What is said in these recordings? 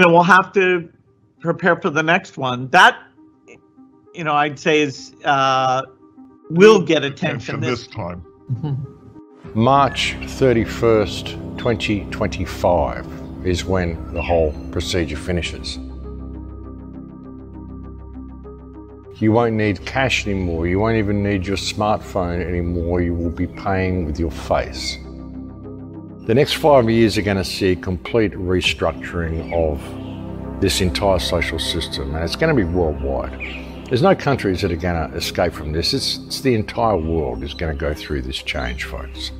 we'll have to prepare for the next one. That, I'd say is will get attention this time. March 31st, 2025 is when the whole procedure finishes. You won't need cash anymore. You won't even need your smartphone anymore. You will be paying with your face. The next 5 years are going to see a complete restructuring of this entire social system, and it's going to be worldwide. There's no countries that are going to escape from this. It's the entire world is going to go through this change, folks.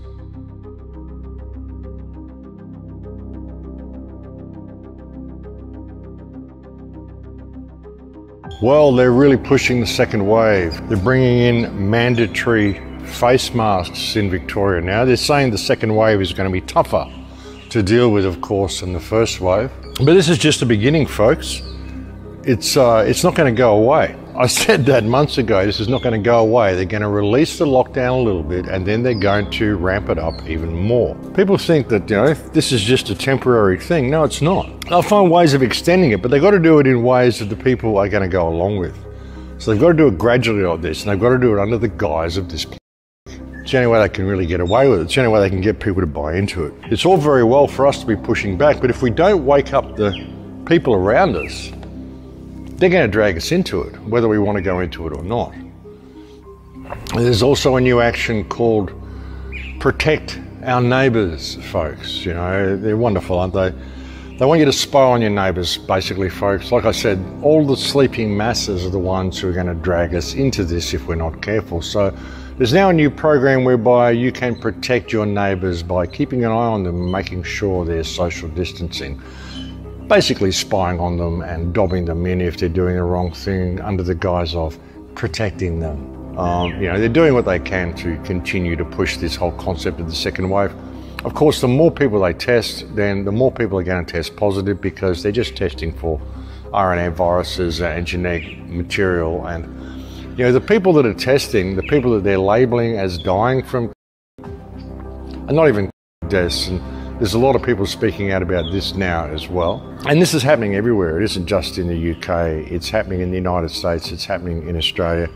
Well, they're really pushing the second wave. They're bringing in mandatory face masks in Victoria now. They're saying the second wave is going to be tougher to deal with, of course, than the first wave. But this is just the beginning, folks. It's not going to go away. I said that months ago, this is not going to go away. They're going to release the lockdown a little bit, and then they're going to ramp it up even more. People think that, this is just a temporary thing. No, it's not. They'll find ways of extending it, but they've got to do it in ways that the people are going to go along with. So they've got to do it gradually like this, and they've got to do it under the guise of this. It's the only way they can really get away with it. It's the only way they can get people to buy into it. It's all very well for us to be pushing back, but if we don't wake up the people around us, they're going to drag us into it, whether we want to go into it or not. There's also a new action called Protect Our Neighbours, folks. They're wonderful, aren't they? They want you to spy on your neighbours, basically, folks. Like I said, all the sleeping masses are the ones who are going to drag us into this if we're not careful. So there's now a new program whereby you can protect your neighbours by keeping an eye on them and making sure there's social distancing. Basically spying on them and dobbing them in if they're doing the wrong thing under the guise of protecting them. They're doing what they can to continue to push this whole concept of the second wave. Of course, the more people they test, then the more people are going to test positive because they're just testing for RNA viruses and genetic material. And, the people that are testing, the people that they're labeling as dying from are not even deaths. And there's a lot of people speaking out about this now as well. And this is happening everywhere. It isn't just in the UK. It's happening in the United States. It's happening in Australia.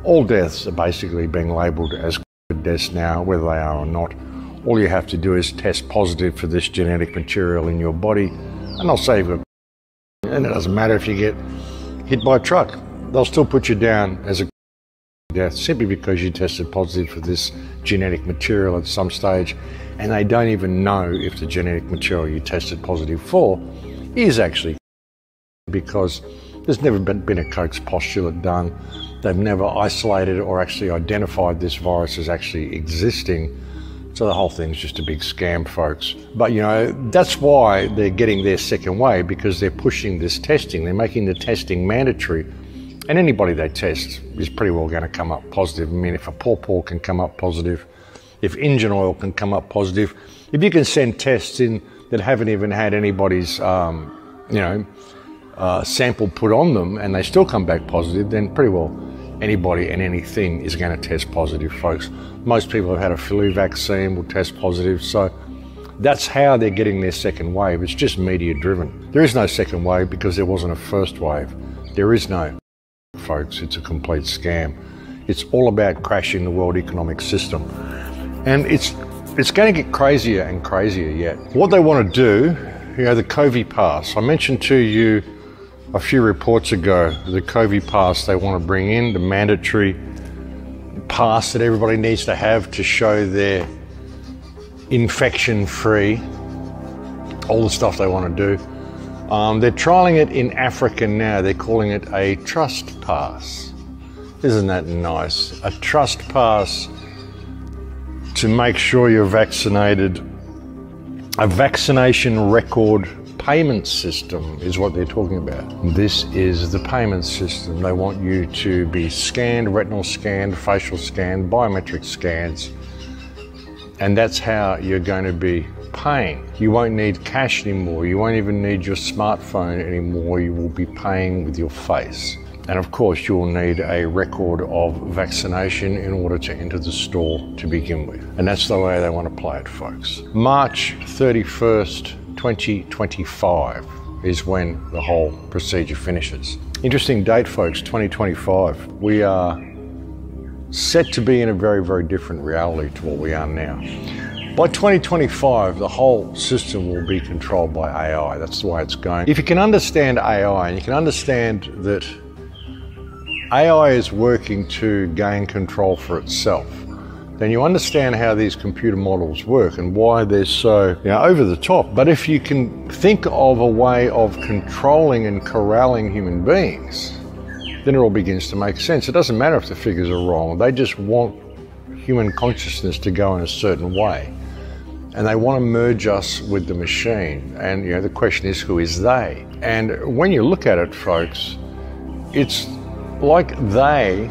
All deaths are basically being labelled as deaths now, whether they are or not. All you have to do is test positive for this genetic material in your body, and they'll say you've got. And it doesn't matter if you get hit by a truck. They'll still put you down as a death simply because you tested positive for this genetic material at some stage, and they don't even know if the genetic material you tested positive for is actually, because there's never been a Koch's postulate done. They've never isolated or actually identified this virus as actually existing. So the whole thing's just a big scam, folks. But that's why they're getting their second wave, because they're pushing this testing. They're making the testing mandatory. And anybody they test is pretty well going to come up positive. I mean, if a pawpaw can come up positive, if engine oil can come up positive, if you can send tests in that haven't even had anybody's, sample put on them and they still come back positive, then pretty well anybody and anything is going to test positive, folks. Most people have had a flu vaccine will test positive. So that's how they're getting their second wave. It's just media driven. There is no second wave because there wasn't a first wave. There is no, folks. It's a complete scam. It's all about crashing the world economic system. And it's going to get crazier and crazier yet. What they want to do, the COVID pass. I mentioned to you a few reports ago, the COVID pass they want to bring in, the mandatory pass that everybody needs to have to show they're infection-free, all the stuff they want to do. They're trialling it in Africa now. They're calling it a trust pass. Isn't that nice? A trust pass to make sure you're vaccinated. A vaccination record payment system is what they're talking about. This is the payment system. They want you to be scanned, retinal scanned, facial scanned, biometric scans, and that's how you're going to be paying. You won't need cash anymore. You won't even need your smartphone anymore. You will be paying with your face. And of course, you'll need a record of vaccination in order to enter the store to begin with. And that's the way they want to play it, folks. March 31st, 2025 is when the whole procedure finishes. Interesting date, folks, 2025. We are set to be in a very, very different reality to what we are now. By 2025, the whole system will be controlled by AI. That's the way it's going. If you can understand AI, and you can understand that AI is working to gain control for itself, then you understand how these computer models work and why they're so, over the top. But if you can think of a way of controlling and corralling human beings, then it all begins to make sense. It doesn't matter if the figures are wrong. They just want human consciousness to go in a certain way. And they want to merge us with the machine. And the question is, who is they? And when you look at it, folks, it's like they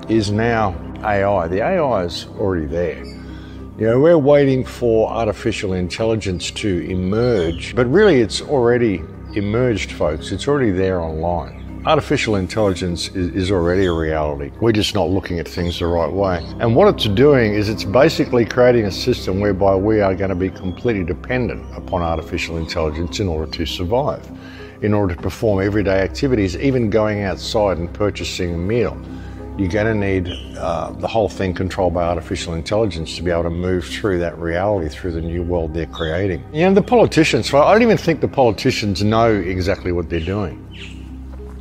is now AI. The AI is already there. We're waiting for artificial intelligence to emerge, but really it's already emerged, folks. It's already there online. Artificial intelligence is already a reality. We're just not looking at things the right way. And what it's doing is it's basically creating a system whereby we are going to be completely dependent upon artificial intelligence in order to survive, in order to perform everyday activities, even going outside and purchasing a meal. You're going to need the whole thing controlled by artificial intelligence to be able to move through that reality, through the new world they're creating. The politicians, I don't even think the politicians know exactly what they're doing.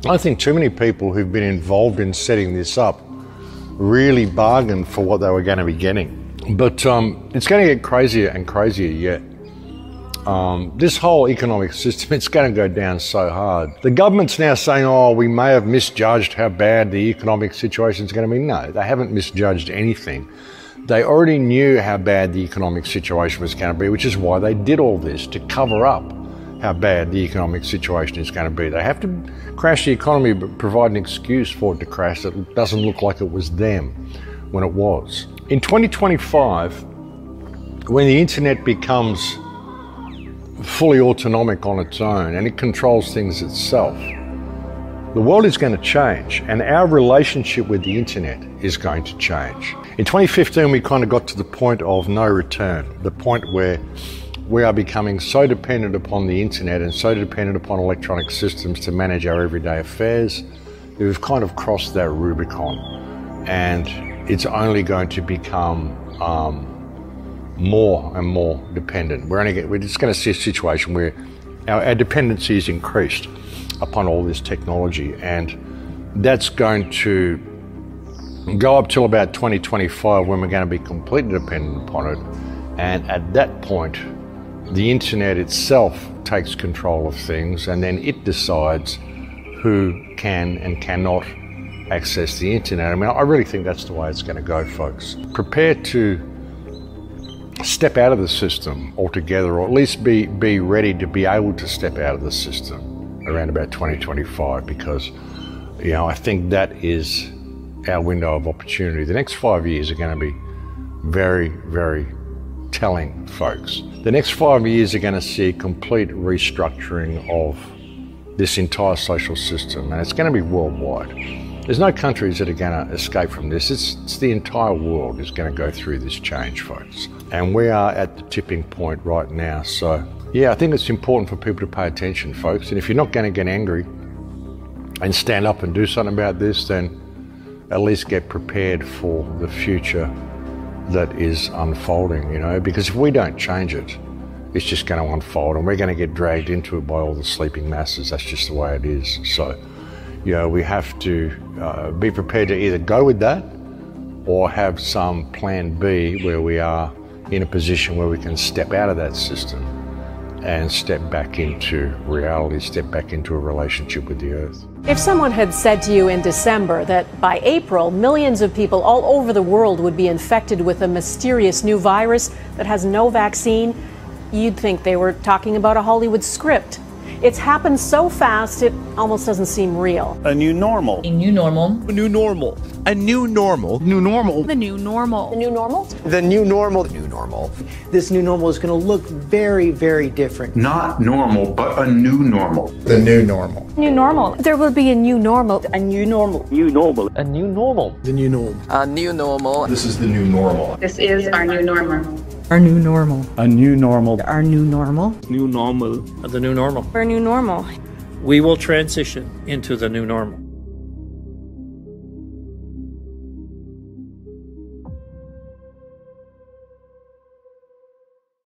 I think too many people who've been involved in setting this up really bargained for what they were going to be getting. But it's going to get crazier and crazier yet. This whole economic system, it's going to go down so hard. The government's now saying, we may have misjudged how bad the economic situation is going to be. No, they haven't misjudged anything. They already knew how bad the economic situation was going to be, which is why they did all this, to cover up how bad the economic situation is going to be. They have to crash the economy, but provide an excuse for it to crash that doesn't look like it was them when it was. In 2025, when the internet becomes fully autonomic on its own and it controls things itself, the world is going to change, and our relationship with the internet is going to change. In 2015, we kind of got to the point of no return, the point where we are becoming so dependent upon the internet and so dependent upon electronic systems to manage our everyday affairs that we've kind of crossed that Rubicon, and it's only going to become more and more dependent. We're just going to see a situation where our dependency is increased upon all this technology, and that's going to go up till about 2025 when we're going to be completely dependent upon it. And at that point, the internet itself takes control of things, and then it decides who can and cannot access the internet. I mean, I really think that's the way it's going to go, folks. Prepare to step out of the system altogether, or at least be ready to be able to step out of the system around about 2025, because I think that is our window of opportunity. The next 5 years are going to be very, very telling, folks. The next 5 years are going to see a complete restructuring of this entire social system, and it's going to be worldwide. There's no countries that are going to escape from this. It's the entire world is going to go through this change, folks. And we are at the tipping point right now. So, I think it's important for people to pay attention, folks. And if you're not going to get angry and stand up and do something about this, then at least get prepared for the future that is unfolding, because if we don't change it, it's just going to unfold, and we're going to get dragged into it by all the sleeping masses. That's just the way it is. So, we have to be prepared to either go with that or have some plan B where we are in a position where we can step out of that system and step back into reality, step back into a relationship with the earth. If someone had said to you in December that by April, millions of people all over the world would be infected with a mysterious new virus that has no vaccine, you'd think they were talking about a Hollywood script. It's happened so fast, it almost doesn't seem real. A new normal. A new normal. A new normal. A new normal. New normal. The new normal. The new normal? The new normal. The new normal. This new normal is going to look very, very different. Not normal, but a new normal. The new normal. New normal. There will be a new normal. A new normal. New normal. A new normal. The new normal. A new normal. This is the new normal. This is our new normal. Our new normal. A new normal. Our new normal. New normal. The new normal. Our new normal. We will transition into the new normal.